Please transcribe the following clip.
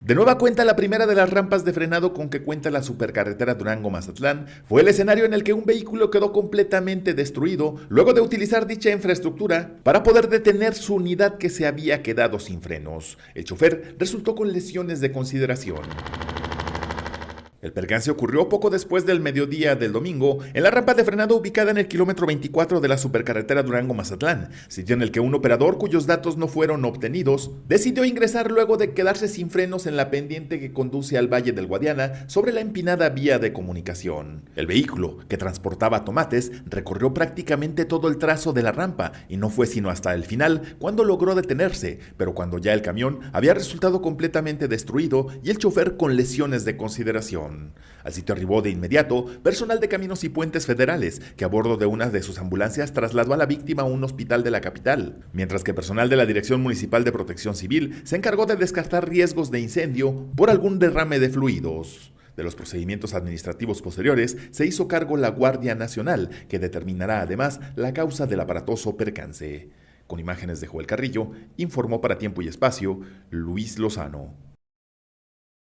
De nueva cuenta, la primera de las rampas de frenado con que cuenta la supercarretera Durango-Mazatlán fue el escenario en el que un vehículo quedó completamente destruido luego de utilizar dicha infraestructura para poder detener su unidad que se había quedado sin frenos. El chofer resultó con lesiones de consideración. El percance ocurrió poco después del mediodía del domingo en la rampa de frenado ubicada en el kilómetro 24 de la supercarretera Durango-Mazatlán, sitio en el que un operador cuyos datos no fueron obtenidos decidió ingresar luego de quedarse sin frenos en la pendiente que conduce al Valle del Guadiana sobre la empinada vía de comunicación. El vehículo, que transportaba tomates, recorrió prácticamente todo el trazo de la rampa y no fue sino hasta el final cuando logró detenerse, pero cuando ya el camión había resultado completamente destruido y el chofer con lesiones de consideración. Al sitio arribó de inmediato personal de Caminos y Puentes Federales, que a bordo de una de sus ambulancias trasladó a la víctima a un hospital de la capital, mientras que personal de la Dirección Municipal de Protección Civil se encargó de descartar riesgos de incendio por algún derrame de fluidos. De los procedimientos administrativos posteriores se hizo cargo la Guardia Nacional, que determinará además la causa del aparatoso percance. Con imágenes de Joel Carrillo, informó para Tiempo y Espacio Luis Lozano.